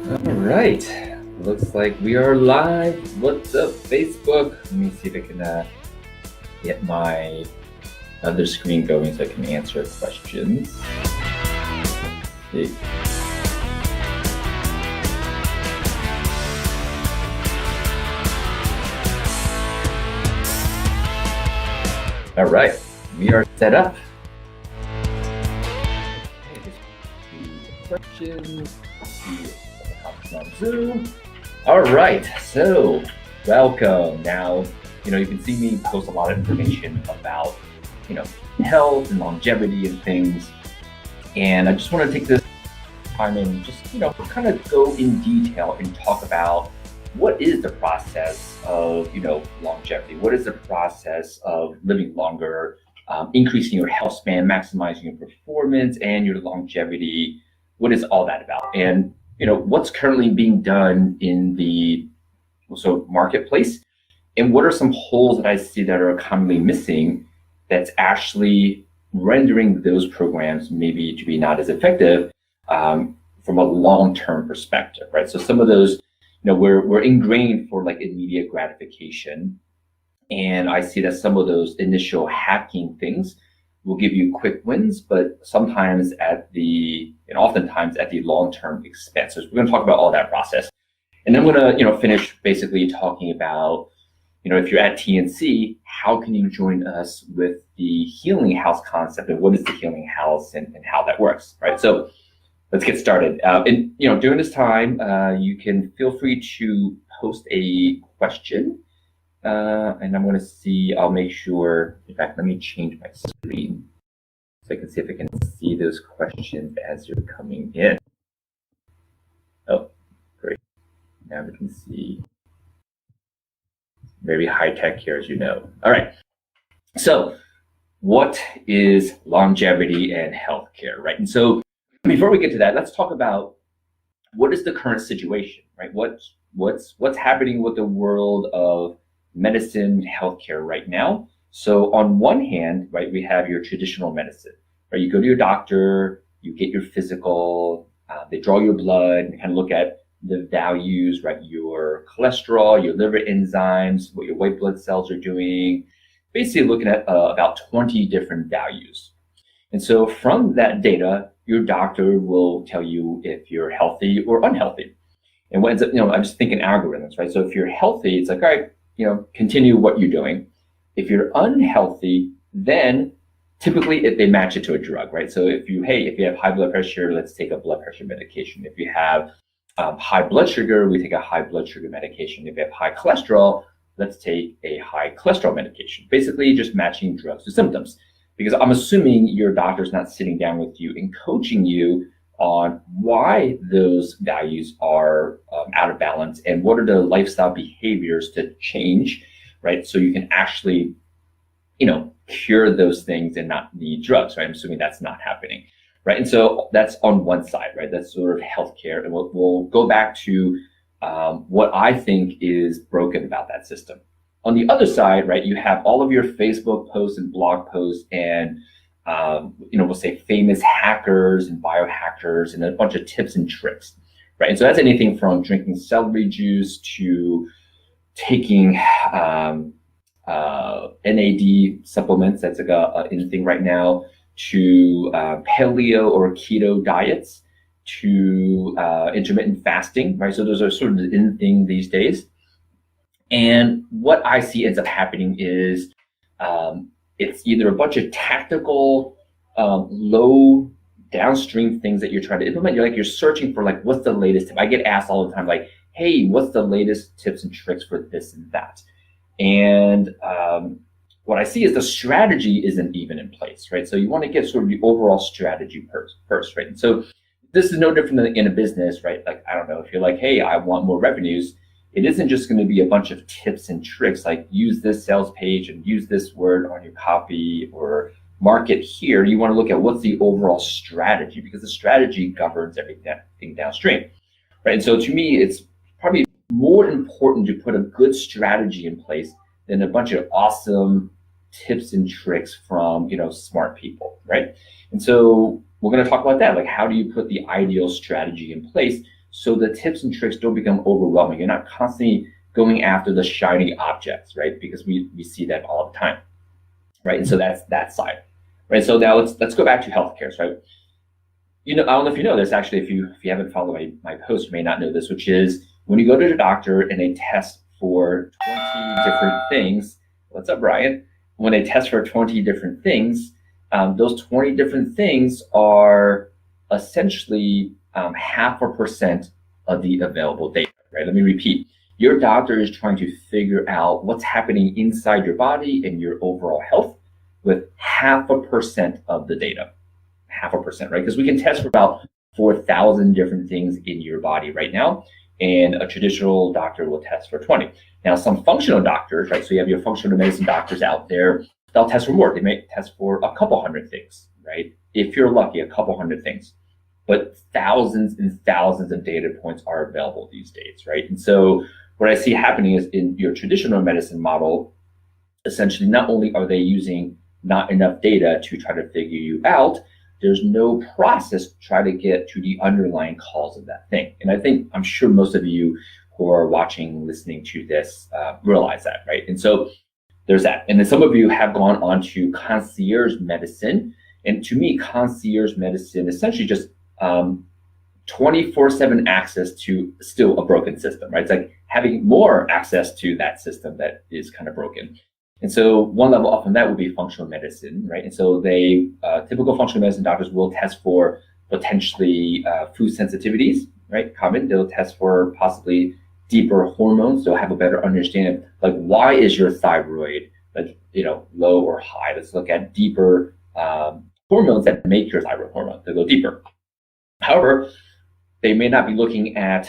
All right, looks like we are live. What's up, Facebook? Let me see if I can get my other screen going so I can answer questions. Let's see. All right, we are set up. Questions. On Zoom. All right, so welcome. Now, you can see me post a lot of information about, health and longevity and things. And I just want to take this time and just, kind of go in detail and talk about what is the process of, longevity? What is the process of living longer, increasing your health span, maximizing your performance and your longevity? What is all that about? And what's currently being done in the marketplace, and what are some holes that I see that are commonly missing that's actually rendering those programs maybe to be not as effective from a long-term perspective, right? So some of those, we're ingrained for like immediate gratification, and I see that some of those initial hacking things will give you quick wins, but oftentimes at the long-term expense. So we're going to talk about all that process. And then I'm going to, finish basically talking about, if you're at TNC, how can you join us with the healing house concept, and what is the healing house and how that works, right? So let's get started. And, during this time, you can feel free to post a question. And I'm going to see, I'll make sure, in fact, let me change my screen so I can see if I can see those questions as you're coming in. Oh, great. Now we can see. Very high tech here, as you know. All right. So what is longevity and healthcare, right? And so before we get to that, let's talk about what is the current situation, right? What's happening with the world of medicine, healthcare right now. So on one hand, right, we have your traditional medicine, right? You go to your doctor, you get your physical, they draw your blood and kind of look at the values, right? Your cholesterol, your liver enzymes, what your white blood cells are doing, basically looking at about 20 different values. And so from that data, your doctor will tell you if you're healthy or unhealthy. And what ends up, I'm just thinking algorithms, right? So if you're healthy, it's like, all right, continue what you're doing. If you're unhealthy, then typically they match it to a drug, right? So if you have high blood pressure, let's take a blood pressure medication. If you have high blood sugar, we take a high blood sugar medication. If you have high cholesterol, let's take a high cholesterol medication. Basically just matching drugs to symptoms. Because I'm assuming your doctor's not sitting down with you and coaching you on why those values are out of balance and what are the lifestyle behaviors to change, right? So you can actually, cure those things and not need drugs, right? I'm assuming that's not happening, right? And so that's on one side, right? That's sort of healthcare. And we'll go back to what I think is broken about that system. On the other side, right, you have all of your Facebook posts and blog posts and we'll say famous hackers and biohackers and a bunch of tips and tricks, right? And so that's anything from drinking celery juice to taking NAD supplements, that's like a in thing right now, to paleo or keto diets, to intermittent fasting, right? So those are sort of the in thing these days. And what I see ends up happening is it's either a bunch of tactical, low downstream things that you're trying to implement. You're searching for like, what's the latest tip? I get asked all the time, like, hey, what's the latest tips and tricks for this and that? And what I see is the strategy isn't even in place, right? So you want to get sort of the overall strategy first, right? And so this is no different than in a business, right? Like, I don't know, if you're like, hey, I want more revenues, it isn't just going to be a bunch of tips and tricks like use this sales page and use this word on your copy or market here. You want to look at what's the overall strategy, because the strategy governs everything downstream, right? And so to me, it's probably more important to put a good strategy in place than a bunch of awesome tips and tricks from, smart people, right? And so we're going to talk about that. Like, how do you put the ideal strategy in place so the tips and tricks don't become overwhelming. You're not constantly going after the shiny objects, right? Because we see that all the time, right? And so that's that side, right? So now let's go back to healthcare, right? I don't know if you know this, actually. If you haven't followed my post, you may not know this, which is when you go to the doctor and they test for 20 different things. What's up, Brian? When they test for 20 different things, those 20 different things are essentially 0.5% of the available data, right? Let me repeat. Your doctor is trying to figure out what's happening inside your body and your overall health with 0.5% of the data. 0.5%, right? Because we can test for about 4,000 different things in your body right now, and a traditional doctor will test for 20. Now, some functional doctors, right? So you have your functional medicine doctors out there, they'll test for more. They may test for a couple hundred things, right? If you're lucky, a couple hundred things. But thousands and thousands of data points are available these days, right? And so what I see happening is in your traditional medicine model, essentially not only are they using not enough data to try to figure you out, there's no process to try to get to the underlying cause of that thing. And I'm sure most of you who are watching, listening to this realize that, right? And so there's that. And then some of you have gone on to concierge medicine. And to me, concierge medicine essentially just 24/7 access to still a broken system, right? It's like having more access to that system that is kind of broken. And so one level up from that would be functional medicine, right? And so typical functional medicine doctors will test for potentially food sensitivities, right? Common. They'll test for possibly deeper hormones. They'll have a better understanding of like, why is your thyroid low or high? Let's look at deeper hormones that make your thyroid hormone. They'll go deeper. However, they may not be looking at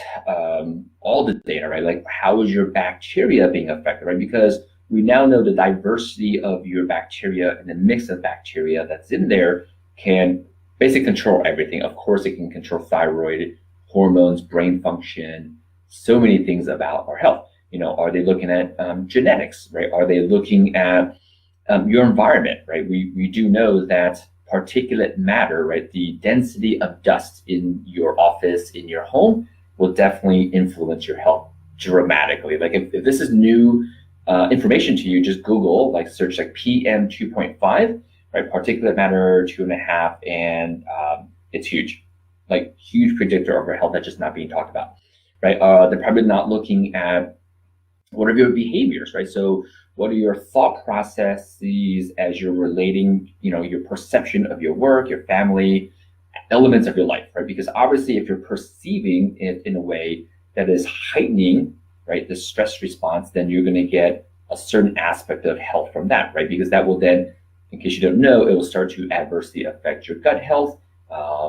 all the data, right? Like, how is your bacteria being affected, right? Because we now know the diversity of your bacteria and the mix of bacteria that's in there can basically control everything. Of course, it can control thyroid, hormones, brain function, so many things about our health. Are they looking at genetics, right? Are they looking at your environment, right? We do know that particulate matter, right? The density of dust in your office, in your home, will definitely influence your health dramatically. Like if this is new information to you, just Google, like search like PM 2.5, right? Particulate matter 2.5, and it's huge, like huge predictor of our health that's just not being talked about, right? They're probably not looking at what are your behaviors, right? So what are your thought processes as you're relating, your perception of your work, your family, elements of your life, right? Because obviously if you're perceiving it in a way that is heightening, right, the stress response, then you're going to get a certain aspect of health from that, right? Because that will then, in case you don't know, it will start to adversely affect your gut health.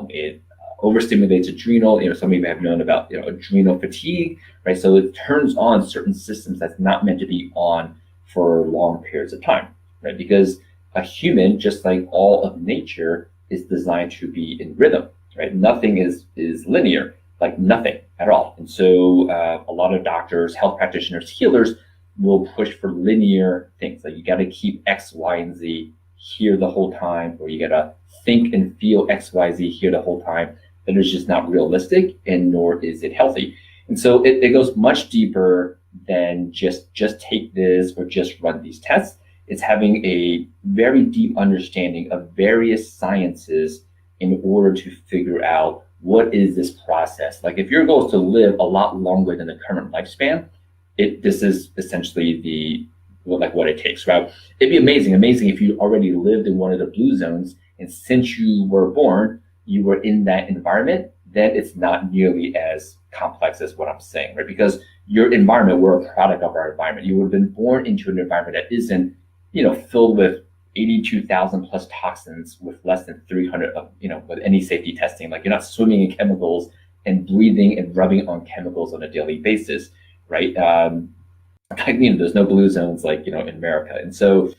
It overstimulates adrenal. Some of you have known about adrenal fatigue, right? So it turns on certain systems that's not meant to be on for long periods of time, right? Because a human, just like all of nature, is designed to be in rhythm, right? Nothing is linear, like nothing at all. And so a lot of doctors, health practitioners, healers will push for linear things. Like you got to keep X, Y, and Z here the whole time, or you got to think and feel X, Y, Z here the whole time. That is just not realistic, and nor is it healthy. And so it goes much deeper than just take this or just run these tests. It's having a very deep understanding of various sciences in order to figure out what is this process. Like if your goal is to live a lot longer than the current lifespan, this is essentially what it takes, right? It'd be amazing if you already lived in one of the blue zones, and since you were born, you were in that environment, then it's not nearly as complex as what I'm saying, right? Because your environment, we're a product of our environment. You would have been born into an environment that isn't, filled with 82,000 plus toxins with less than 300 of, with any safety testing. Like you're not swimming in chemicals and breathing and rubbing on chemicals on a daily basis, right? There's no blue zones like, in America. And so,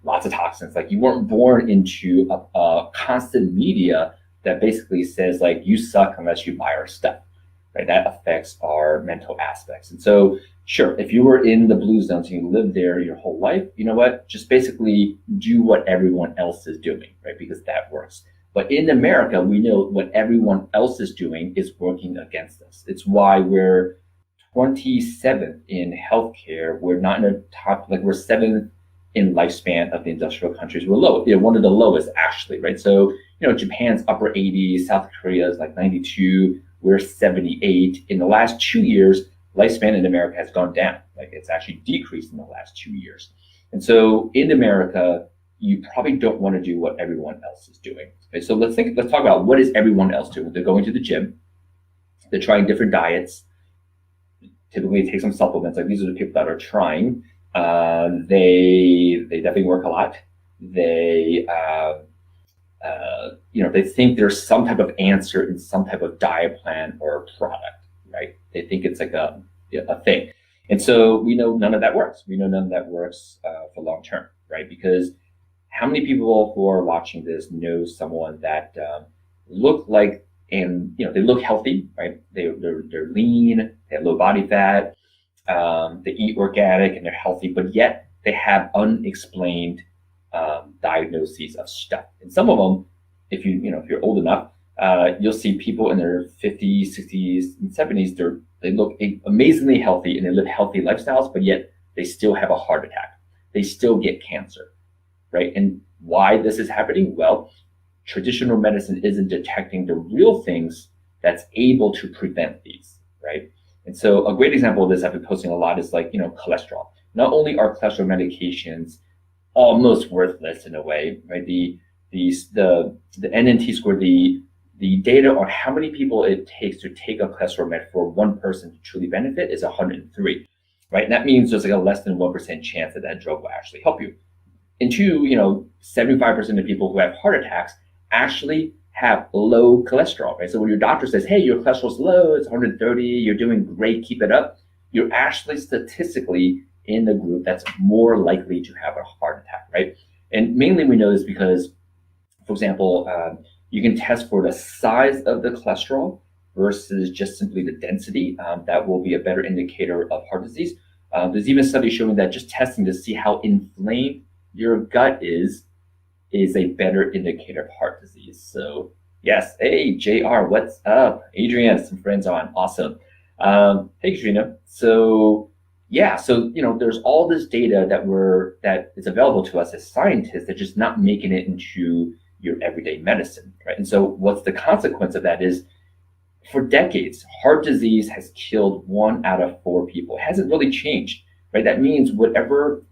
lots of toxins. Like you weren't born into a constant media that basically says like, you suck unless you buy our stuff, right? That affects our mental aspects. And so, sure, if you were in the blue zones and you lived there your whole life, you know what? Just basically do what everyone else is doing, right? Because that works. But in America, we know what everyone else is doing is working against us. It's why we're 27th in healthcare. We're not in the top, like we're 7th in lifespan of the industrial countries. We're low, one of the lowest actually, right? So, Japan's upper 80s, South Korea is like 92, we're 78. In the last 2 years, lifespan in America has gone down. Like it's actually decreased in the last 2 years. And so in America, you probably don't want to do what everyone else is doing. Okay, so let's talk about what is everyone else doing. They're going to the gym, they're trying different diets, typically take some supplements. Like these are the people that are trying. They definitely work a lot. They they think there's some type of answer in some type of diet plan or product, right? They think it's like a thing. And so we know none of that works. We know none of that works for long term, right? Because how many people who are watching this know someone that look like, and they look healthy, right? They're lean, they have low body fat, they eat organic and they're healthy, but yet they have unexplained diagnoses of stuff. And some of them, if you're old enough, you'll see people in their 50s, 60s, and 70s. They look amazingly healthy and they live healthy lifestyles, but yet they still have a heart attack. They still get cancer, right? And why this is happening? Well, traditional medicine isn't detecting the real things that's able to prevent these, right? And so a great example of this I've been posting a lot is like, cholesterol. Not only are cholesterol medications almost worthless in a way, right? The NNT score, the data on how many people it takes to take a cholesterol med for one person to truly benefit is 103, right? And that means there's like a less than 1% chance that drug will actually help you. And two, 75% of people who have heart attacks actually have low cholesterol, right? So when your doctor says, hey, your cholesterol's low, it's 130, you're doing great, keep it up, you're actually statistically in the group that's more likely to have a heart attack, right? And mainly we know this because, for example, you can test for the size of the cholesterol versus just simply the density. That will be a better indicator of heart disease. There's even studies showing that just testing to see how inflamed your gut is a better indicator of heart disease. So yes, hey, JR, what's up? Adrian, some friends on, awesome. Hey, Katrina. So yeah, so there's all this data that is available to us as scientists that's just not making it into your everyday medicine, right? And so what's the consequence of that is, for decades, heart disease has killed 1 out of 4 people. It hasn't really changed, right? That means whatever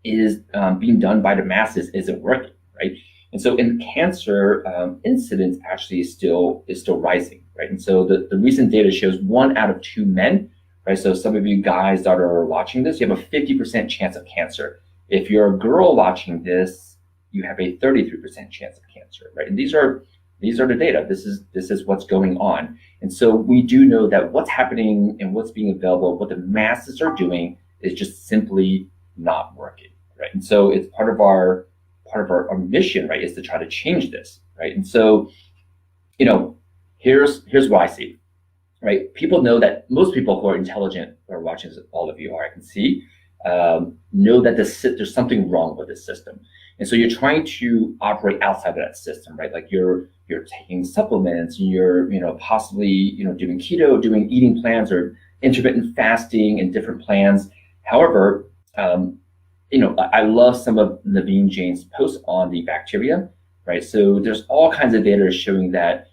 is being done by the masses isn't working, right? And so in cancer, incidence actually is still rising, right? And so the recent data shows 1 out of 2 men, right? So some of you guys that are watching this, you have a 50% chance of cancer. If you're a girl watching this, you have a 33% chance of cancer, right? And these are the data. This is what's going on. And so we do know that what's happening and what's being available, what the masses are doing, is just simply not working, right? And so it's part of our mission, right, is to try to change this, right? And so, here's what I see, right? People know that most people who are intelligent, who are watching this, all of you are, I can see, know that there's something wrong with this system. And so you're trying to operate outside of that system, right? Like you're taking supplements, and you're, possibly, doing keto, doing eating plans or intermittent fasting and different plans. However, I love some of Naveen Jain's posts on the bacteria, right? So there's all kinds of data showing that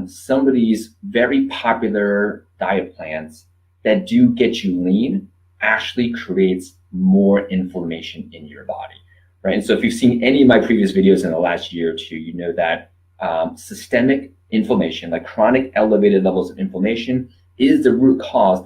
some of these very popular diet plans that do get you lean actually creates more inflammation in your body, right? And so if you've seen any of my previous videos in the last year or two, you know that systemic inflammation, like chronic elevated levels of inflammation, is the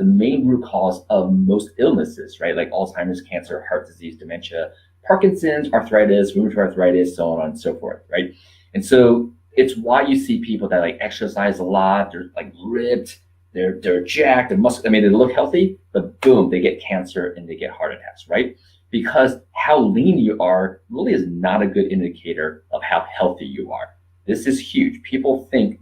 main root cause of most illnesses, right? Like Alzheimer's, cancer, heart disease, dementia, Parkinson's, arthritis, rheumatoid arthritis, so on and so forth, right? And so it's why you see people that like exercise a lot, they're like ripped, they're jacked, they look healthy, but boom, they get cancer and they get heart attacks, right? Because how lean you are really is not a good indicator of how healthy you are. This is huge. People think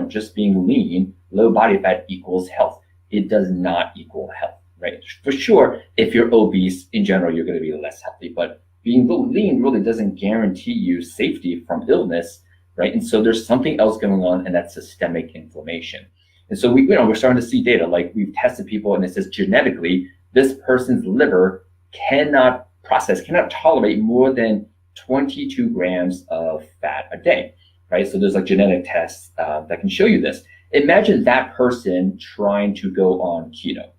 just being lean, low body fat equals health. It does not equal health, right? For sure, if you're obese, in general, you're going to be less healthy, but being lean really doesn't guarantee you safety from illness. right? And so there's something else going on, and that's systemic inflammation. And so we're starting to see data, like we've tested people and it says genetically, this person's liver cannot tolerate more than 22 grams of fat a day, right? So there's like genetic tests that can show you this. Imagine that person trying to go on keto,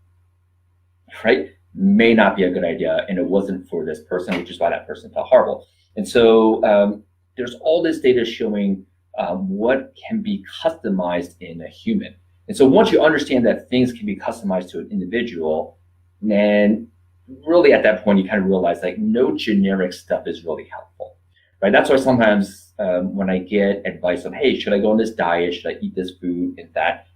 right? May not be a good idea, and it wasn't for this person, which is why that person felt horrible. And so there's all this data showing what can be customized in a human. And so once you understand that things can be customized to an individual, then really at that point you kind of realize like no generic stuff is really helpful, right? That's why sometimes when I get advice on, hey, should I go on this diet? Should I eat this food and that?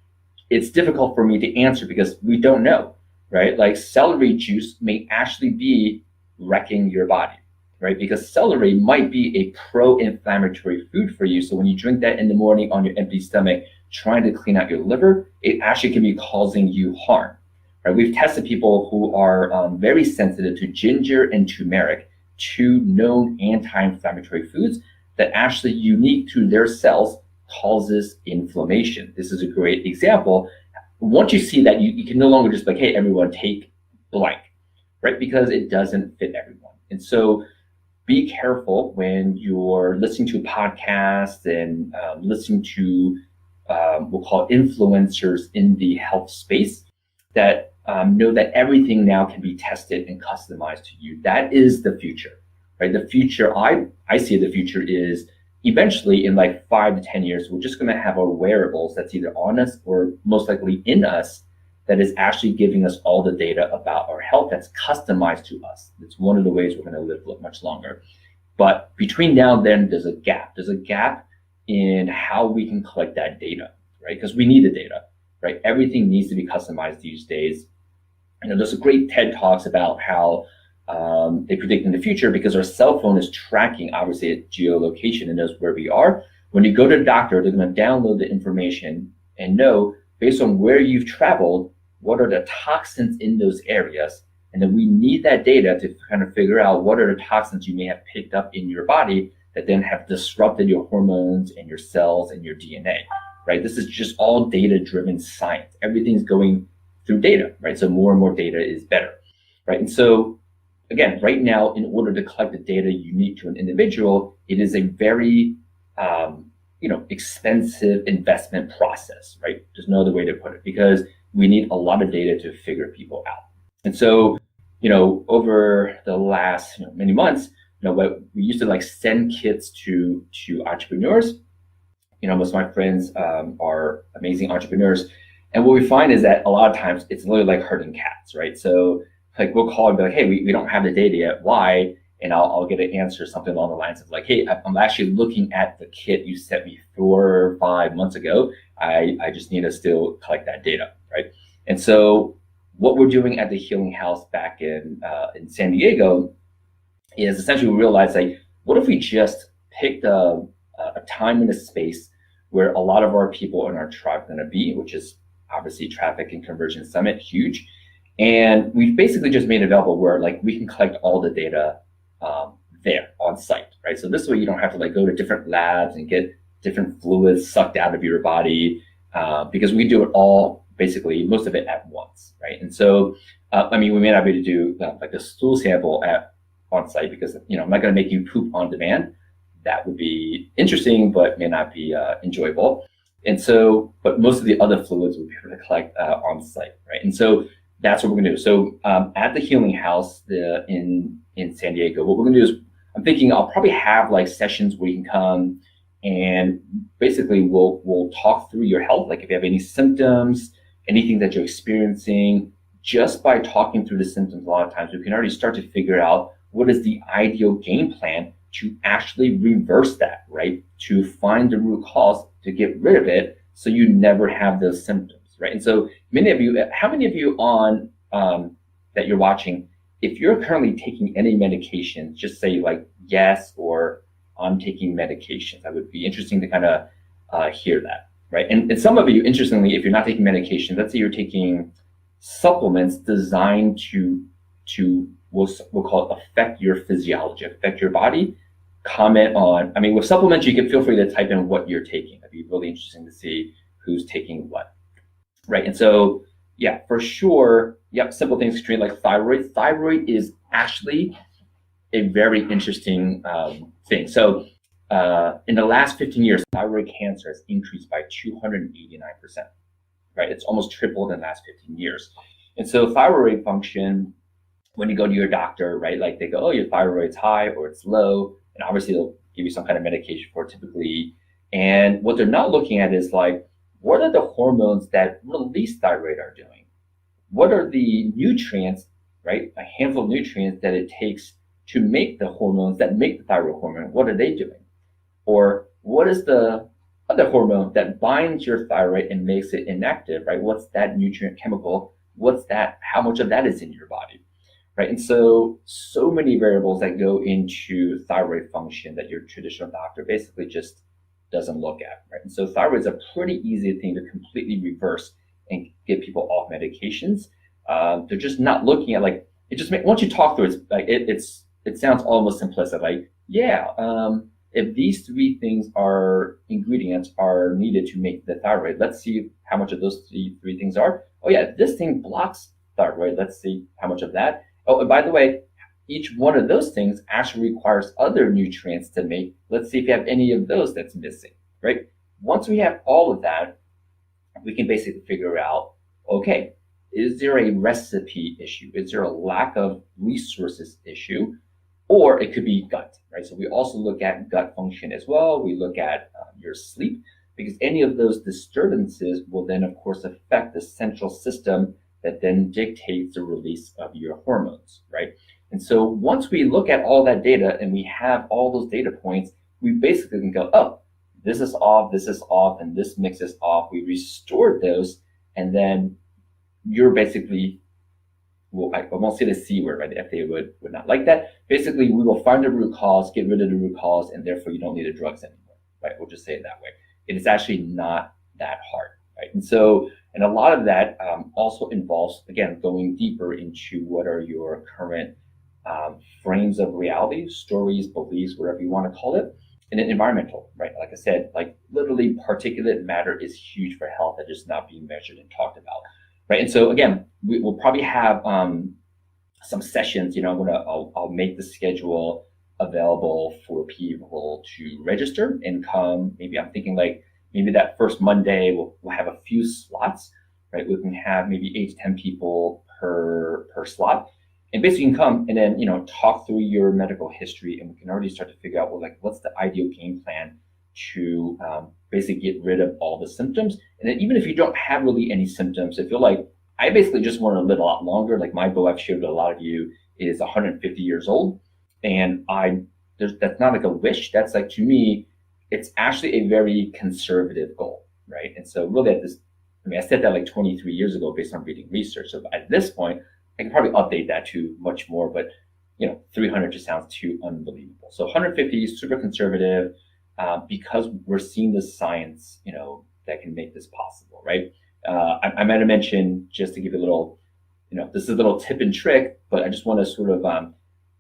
It's difficult for me to answer because we don't know, right? Like celery juice may actually be wrecking your body, right? Because celery might be a pro-inflammatory food for you. So when you drink that in the morning on your empty stomach, trying to clean out your liver, it actually can be causing you harm. Right? We've tested people who are very sensitive to ginger and turmeric, two known anti-inflammatory foods that actually unique to their cells causes inflammation. This is a great example. Once you see that, you can no longer just like, hey, everyone take blank, right? Because it doesn't fit everyone. And so be careful when you're listening to podcasts and listening to we'll call it influencers in the health space that know that everything now can be tested and customized to you. That is the future, right? The future, I see the future is eventually in like 5 to 10 years, we're just going to have our wearables that's either on us or most likely in us that is actually giving us all the data about our health that's customized to us. It's one of the ways we're going to live much longer. But between now and then, there's a gap. There's a gap in how we can collect that data, right? Because we need the data, right? Everything needs to be customized these days. There's a great TED Talks about how they predict in the future because our cell phone is tracking, obviously, a geolocation and knows where we are. When you go to the doctor, they're going to download the information and know, based on where you've traveled, what are the toxins in those areas. And then we need that data to kind of figure out what are the toxins you may have picked up in your body that then have disrupted your hormones and your cells and your DNA, right? This is just all data-driven science. Everything's going through data, right? So more and more data is better, right? And so again, right now, in order to collect the data unique to an individual, it is a very, expensive investment process, right? There's no other way to put it because we need a lot of data to figure people out. And so, over the last many months, what we used to like send kits to entrepreneurs. Most of my friends are amazing entrepreneurs. And what we find is that a lot of times it's literally like herding cats, right? So like we'll call and be like, hey, we don't have the data yet. Why? And I'll get an answer, something along the lines of like, hey, I'm actually looking at the kit you sent me 4 or 5 months ago. I just need to still collect that data, right? And so what we're doing at the Healing House back in San Diego is essentially we realized like, what if we just picked a time and a space where a lot of our people in our tribe are going to be, which is obviously Traffic and Conversion Summit, huge. And we basically just made it available where like we can collect all the data there on site, right? So this way you don't have to like go to different labs and get different fluids sucked out of your body because we do it all, basically most of it at once, right? And so, we may not be able to do like a stool sample on site because, I'm not going to make you poop on demand. That would be interesting, but may not be enjoyable. And so, but most of the other fluids we'll be able to collect on site, right? And so that's what we're going to do. So at the Healing House in San Diego, what we're going to do is I'm thinking I'll probably have like sessions where you can come and basically we'll talk through your health. Like if you have any symptoms, anything that you're experiencing, just by talking through the symptoms, a lot of times we can already start to figure out what is the ideal game plan to actually reverse that, right? To find the root cause, to get rid of it so you never have those symptoms, right? And so how many of you on that you're watching, if you're currently taking any medications, just say like yes or I'm taking medications. That would be interesting to kind of hear that, right? And some of you, interestingly, if you're not taking medications, let's say you're taking supplements designed to we'll call it affect your physiology, affect your body. comment on, with supplements, you can feel free to type in what you're taking. It'd be really interesting to see who's taking what, right? And so, yeah, for sure, yep, simple things to treat like thyroid. Thyroid is actually a very interesting thing. So in the last 15 years, thyroid cancer has increased by 289%, right? It's almost tripled in the last 15 years. And so thyroid function, when you go to your doctor, right, like they go, oh, your thyroid's high or it's low, and obviously they'll give you some kind of medication for it typically. And what they're not looking at is like, what are the hormones that release thyroid are doing? What are the nutrients, right, a handful of nutrients that it takes to make the hormones that make the thyroid hormone? What are they doing? Or what is the other hormone that binds your thyroid and makes it inactive, right? What's that nutrient chemical? What's that? How much of that is in your body, right? And so many variables that go into thyroid function that your traditional doctor basically just doesn't look at, right? And so thyroid is a pretty easy thing to completely reverse and get people off medications. They're just not looking at like, it just once you talk through it, like it sounds almost simplistic. Like, yeah, if these three things are ingredients are needed to make the thyroid, let's see how much of those three things are. Oh yeah, this thing blocks thyroid. Let's see how much of that. Oh, and by the way, each one of those things actually requires other nutrients to make. Let's see if you have any of those that's missing, right? Once we have all of that, we can basically figure out, okay, is there a recipe issue? Is there a lack of resources issue? Or it could be gut, right? So we also look at gut function as well. We look at your sleep, because any of those disturbances will then, of course, affect the central system that then dictates the release of your hormones, right? And so once we look at all that data and we have all those data points, we basically can go, oh, this is off, and this mix is off. We restored those, and then you're basically, well, I won't say the C word, right? The FDA would not like that. Basically, we will find the root cause, get rid of the root cause, and therefore you don't need the drugs anymore, right? We'll just say it that way. It is actually not that hard, right? And so, and a lot of that also involves, again, going deeper into what are your current frames of reality, stories, beliefs, whatever you want to call it, and then environmental, right? Like I said, like literally particulate matter is huge for health that is not being measured and talked about. Right. And so again, we'll probably have some sessions, I'll make the schedule available for people to register and come. Maybe I'm thinking like maybe that first Monday we'll have a few slots, right? We can have maybe 8 to 10 people per slot. And basically you can come and then, talk through your medical history, and we can already start to figure out, well, like what's the ideal game plan to basically get rid of all the symptoms. And then even if you don't have really any symptoms, I feel like I basically just want to live a lot longer. Like my goal, I've shared with a lot of you, is 150 years old. And that's not like a wish. That's like, to me, it's actually a very conservative goal, right? And so really I said that like 23 years ago based on reading research. So at this point, I can probably update that to much more, but 300 just sounds too unbelievable. So 150 is super conservative. Because we're seeing the science, that can make this possible, right? I might have mentioned, just to give you a little, this is a little tip and trick, but I just want to sort of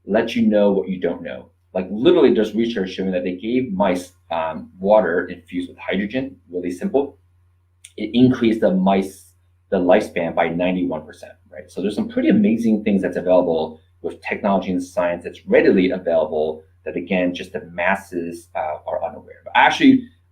let you know what you don't know. Like literally there's research showing that they gave mice water infused with hydrogen, really simple. It increased the lifespan by 91%, right? So there's some pretty amazing things that's available with technology and science that's readily available that, again, just the masses are unaware. But I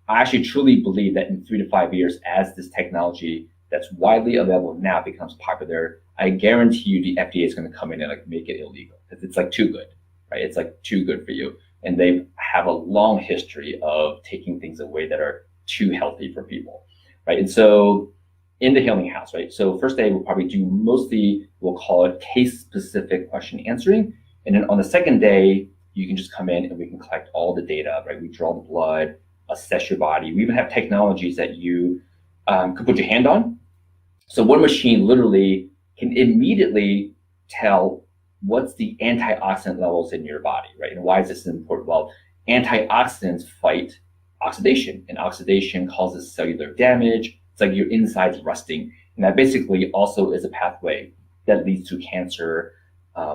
actually truly believe that in 3 to 5 years, as this technology that's widely available now becomes popular, I guarantee you the FDA is going to come in and like make it illegal, because it's like too good, right? It's like too good for you. And they have a long history of taking things away that are too healthy for people, right? And so in the healing house, right? So first day we'll probably do mostly, we'll call it case-specific question answering. And then on the second day, you can just come in and we can collect all the data, right? We draw the blood, assess your body. We even have technologies that you could put your hand on. So one machine literally can immediately tell what's the antioxidant levels in your body, right? And why is this important? Well, antioxidants fight oxidation, and oxidation causes cellular damage. It's like your insides rusting. And that basically also is a pathway that leads to cancer,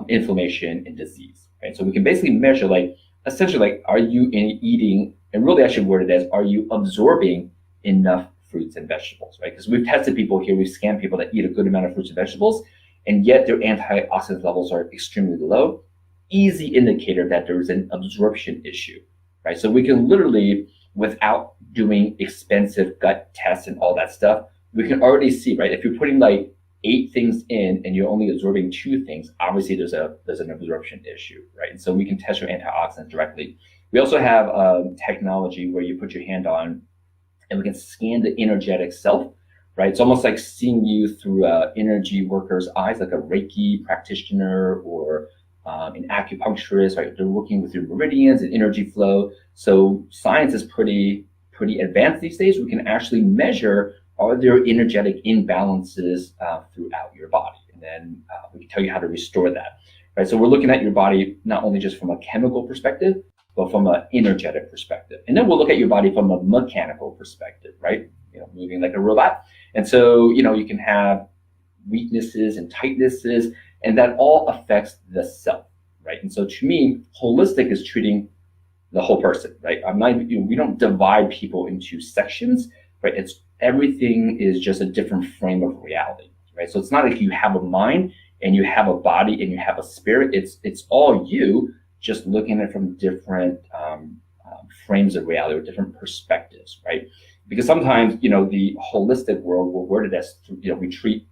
inflammation, and disease. Right? So we can basically measure like, essentially like, are you eating, and really I should word it as, are you absorbing enough fruits and vegetables, right? Because we've tested people here, we've scanned people that eat a good amount of fruits and vegetables, and yet their antioxidant levels are extremely low. Easy indicator that there is an absorption issue, right? So we can literally, without doing expensive gut tests and all that stuff, we can already see, right? If you're putting like 8 things in and you're only absorbing 2 things, obviously there's an absorption issue, right? And so we can test your antioxidants directly. We also have technology where you put your hand on and we can scan the energetic self, right? It's almost like seeing you through an energy worker's eyes, like a Reiki practitioner or an acupuncturist, right? They're working with your meridians and energy flow. So science is pretty advanced these days. We can actually measure, are there energetic imbalances throughout your body? And then we can tell you how to restore that, right? So we're looking at your body not only just from a chemical perspective, but from an energetic perspective. And then we'll look at your body from a mechanical perspective, right? Moving like a robot. And so, you can have weaknesses and tightnesses, and that all affects the self, right? And so to me, holistic is treating the whole person, right? We don't divide people into sections, right? It's everything is just a different frame of reality, right? So it's not like you have a mind and you have a body and you have a spirit. It's all you, just looking at it from different frames of reality or different perspectives, right? Because sometimes, the holistic world will word it as, we treat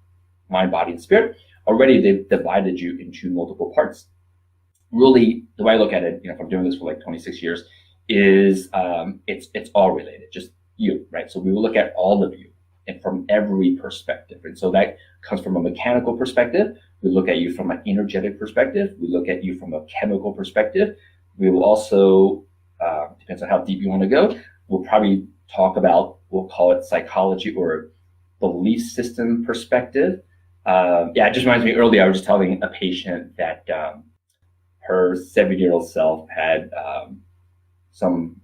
mind, body, and spirit. Already they've divided you into multiple parts. Really, the way I look at it, from doing this for like 26 years, is it's all related, just you, right? So we will look at all of you and from every perspective. And so that comes from a mechanical perspective. We look at you from an energetic perspective. We look at you from a chemical perspective. We will also, depends on how deep you want to go, we'll probably talk about, we'll call it psychology or belief system perspective. It just reminds me, earlier I was just telling a patient that her 7-year-old self had some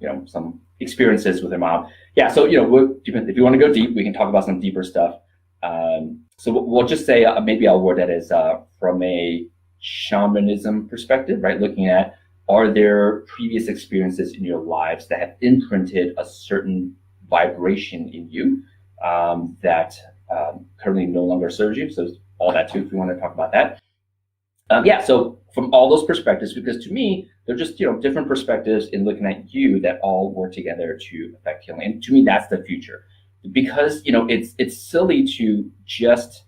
experiences with her mom. Yeah, so if you want to go deep, we can talk about some deeper stuff. So we'll just say maybe I'll word that as from a shamanism perspective, right? Looking at, are there previous experiences in your lives that have imprinted a certain vibration in you that currently no longer serves you? So all that too, if you want to talk about that. So from all those perspectives, because to me, they're just, different perspectives in looking at you that all work together to affect healing. And to me, that's the future. Because, it's silly to just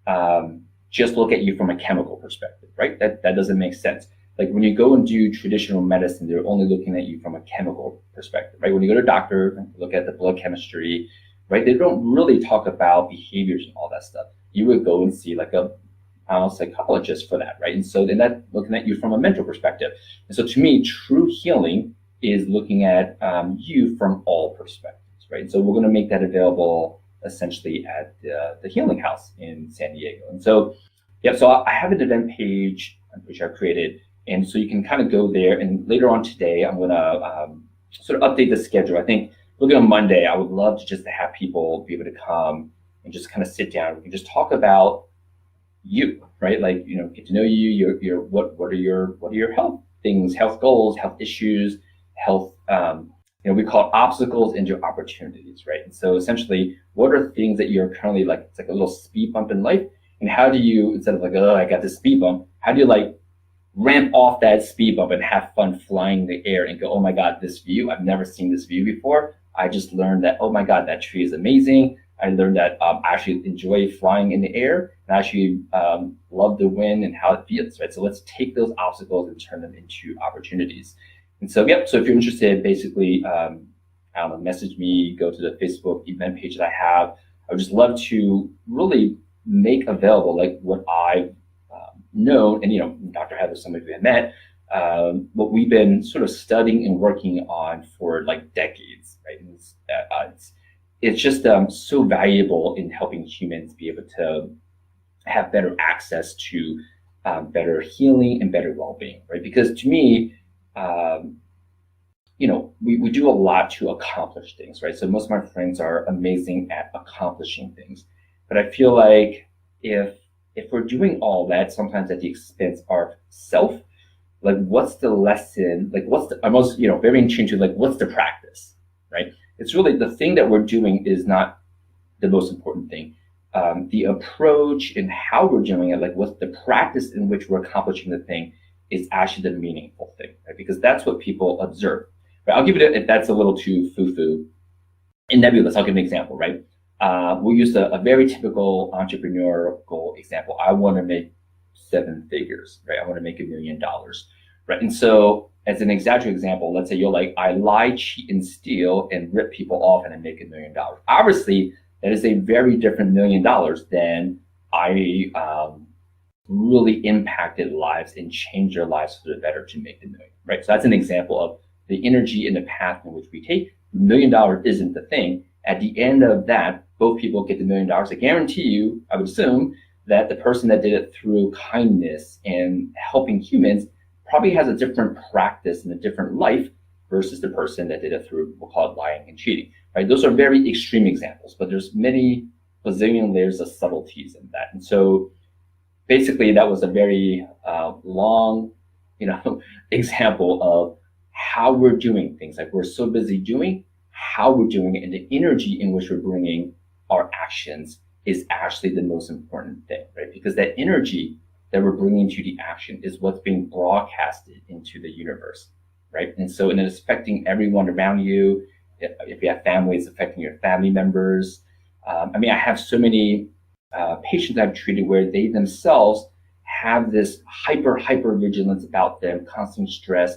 look at you from a chemical perspective, right? That doesn't make sense. Like when you go and do traditional medicine, they're only looking at you from a chemical perspective, right? When you go to a doctor, look at the blood chemistry, right? They don't really talk about behaviors and all that stuff. You would go and see like a psychologist for that, right? And so then that looking at you from a mental perspective. And so to me, true healing is looking at you from all perspectives, right? And so we're going to make that available essentially at the Healing House in San Diego. And so, so I have an event page which I've created. And so you can kind of go there. And later on today, I'm going to sort of update the schedule. I think looking on Monday, I would love to just have people be able to come and just kind of sit down. We can just talk about you, right? Like, get to know you, what are your health things, health goals, health issues, health, we call it obstacles into opportunities, right? And so essentially, what are things that you're currently like, it's like a little speed bump in life. And how do you, instead of like, oh, I got this speed bump, how do you like ramp off that speed bump and have fun flying in the air and go, oh my God, this view, I've never seen this view before. I just learned that, oh my God, that tree is amazing. I learned that I actually enjoy flying in the air and I actually love the wind and how it feels, right? So let's take those obstacles and turn them into opportunities. And so, so if you're interested, basically, message me, go to the Facebook event page that I have. I would just love to really make available like what I've known, and Dr. Heather, some of you have met, what we've been sort of studying and working on for like decades, right? And it's just so valuable in helping humans be able to have better access to better healing and better well-being, right? Because to me, we do a lot to accomplish things, right? So most of my friends are amazing at accomplishing things, but I feel like if we're doing all that, sometimes at the expense of self, like what's the lesson, like what's the, I'm most, very in tune to like what's the practice, right? It's really the thing that we're doing is not the most important thing. The approach and how we're doing it, like what's the practice in which we're accomplishing the thing, is actually the meaningful thing, right? Because that's what people observe. Right? I'll give it if that's a little too foo-foo and nebulous. I'll give an example, right? We'll use a very typical entrepreneurial example. I want to make 7 figures, right? I want to make $1 million, right? And so, as an exaggerated example, let's say you're like, I lie, cheat, and steal, and rip people off, and I make $1 million. Obviously, that is a very different $1 million than I really impacted lives and changed their lives for the better to make the million, right? So that's an example of the energy and the path in which we take. $1 million isn't the thing. At the end of that, both people get the $1 million. I guarantee you, I would assume that the person that did it through kindness and helping humans probably has a different practice and a different life versus the person that did it through, we'll call it lying and cheating, right? Those are very extreme examples, but there's many bazillion layers of subtleties in that. And so basically that was a very long, example of how we're doing things. Like we're so busy doing how we're doing it, and the energy in which we're bringing our actions is actually the most important thing, right? Because that energy that we're bringing to the action is what's being broadcasted into the universe, right? And so, and it's affecting everyone around you. If you have family, it's affecting your family members. I have so many patients I've treated where they themselves have this hyper vigilance about them, constant stress.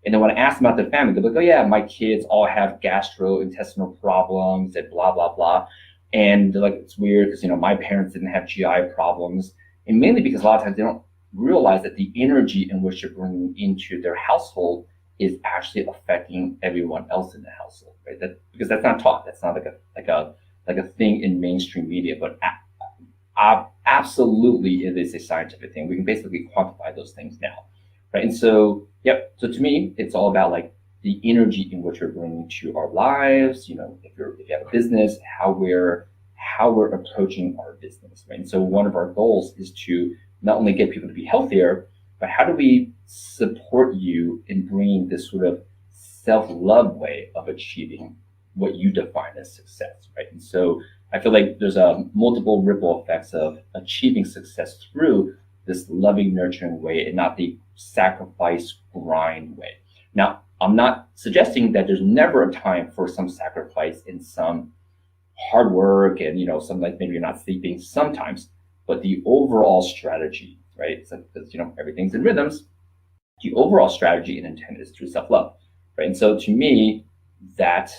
And then when I ask them about their family, they're like, oh yeah, my kids all have gastrointestinal problems and blah, blah, blah. And they're like, it's weird because, my parents didn't have GI problems. And mainly because a lot of times they don't realize that the energy in which they're bringing into their household is actually affecting everyone else in the household, right? Because that's not taught. That's not like a thing in mainstream media, but absolutely it is a scientific thing. We can basically quantify those things now, right? And so, so to me, it's all about like the energy in which we're bringing to our lives. If you have a business, how we're approaching our business, right? And so one of our goals is to not only get people to be healthier, but how do we support you in bringing this sort of self-love way of achieving what you define as success, right? And so I feel like there's multiple ripple effects of achieving success through this loving, nurturing way and not the sacrifice grind way. Now, I'm not suggesting that there's never a time for some sacrifice and some hard work and, some like maybe you're not sleeping sometimes, but the overall strategy, right? So, because, everything's in rhythms. The overall strategy and intent is through self-love, right? And so to me, that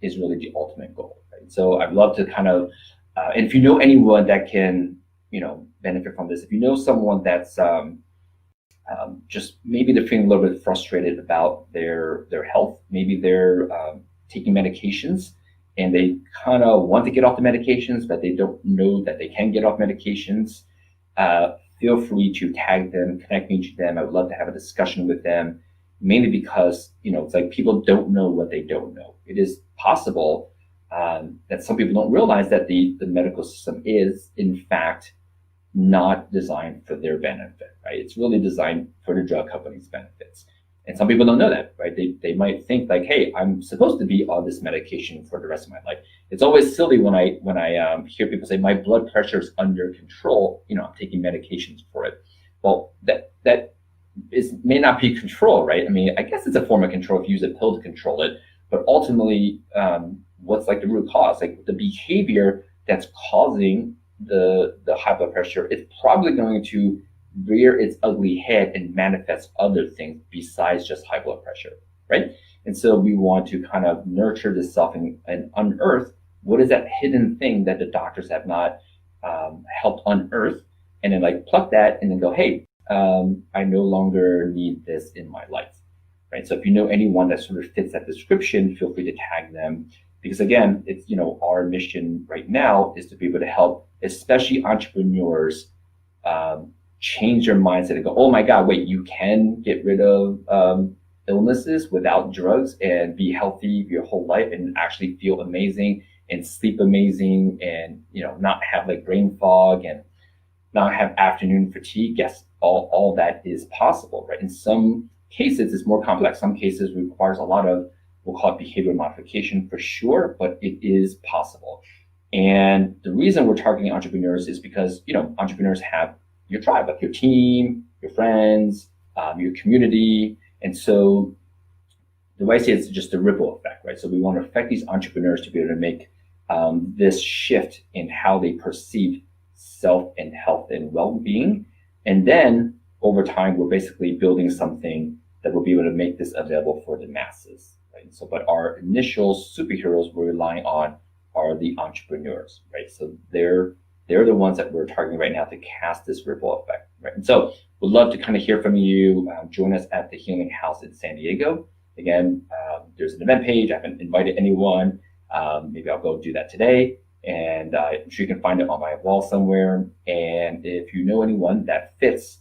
is really the ultimate goal, right? So I'd love to kind of, and if you know anyone that can, benefit from this, if you know someone that's just maybe they're feeling a little bit frustrated about their health, maybe they're taking medications and they kind of want to get off the medications, but they don't know that they can get off medications, feel free to tag them, connect me to them. I would love to have a discussion with them, mainly because, it's like people don't know what they don't know. It is possible that some people don't realize that the medical system is, in fact, not designed for their benefit, right? It's really designed for the drug company's benefits. And some people don't know that, right? They might think like, hey, I'm supposed to be on this medication for the rest of my life. It's always silly when I hear people say my blood pressure is under control. I'm taking medications for it. Well, that may not be control, right? I guess it's a form of control if you use a pill to control it, but ultimately, what's like the root cause? Like the behavior that's causing the high blood pressure, it's probably going to rear its ugly head and manifest other things besides just high blood pressure, right? And so we want to kind of nurture this self and unearth what is that hidden thing that the doctors have not helped unearth, and then like pluck that and then go, hey, I no longer need this in my life, right? So if you know anyone that sort of fits that description, feel free to tag them, because again, it's, our mission right now is to be able to help, especially entrepreneurs, change their mindset and go, oh my God, wait, you can get rid of illnesses without drugs and be healthy your whole life and actually feel amazing and sleep amazing and, not have like brain fog and not have afternoon fatigue. Yes, all that is possible, right? In some cases, it's more complex. Some cases requires a lot of, we'll call it behavioral modification for sure, but it is possible. And the reason we're targeting entrepreneurs is because, entrepreneurs have your tribe, like your team, your friends, your community. And so the way I say it's just a ripple effect, right? So we want to affect these entrepreneurs to be able to make this shift in how they perceive self and health and well-being. And then over time, we're basically building something that will be able to make this available for the masses, right? So, but our initial superheroes we're relying on are the entrepreneurs, right? So they're the ones that we're targeting right now to cast this ripple effect, right? And so we'd love to kind of hear from you. Join us at the Healing House in San Diego. Again, there's an event page. I haven't invited anyone. Maybe I'll go do that today. And I'm sure you can find it on my wall somewhere. And if you know anyone that fits,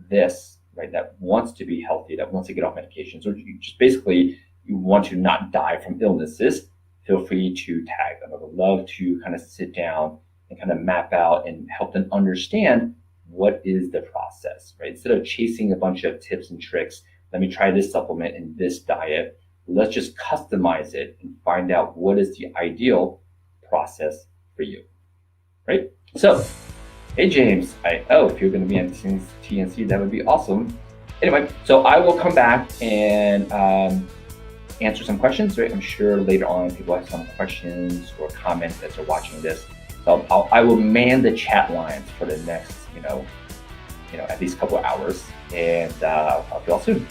this, right, that wants to be healthy, that wants to get off medications, or you just basically you want to not die from illnesses, feel free to tag them. I would love to kind of sit down and kind of map out and help them understand what is the process, right? Instead of chasing a bunch of tips and tricks, let me try this supplement and this diet. Let's just customize it and find out what is the ideal process for you, right? So, hey James, if you're going to be on TNC, that would be awesome. Anyway, so I will come back and answer some questions, right? I'm sure later on people have some questions or comments as they're watching this. So I will man the chat lines for the next, at least couple of hours, and I'll talk to you all soon.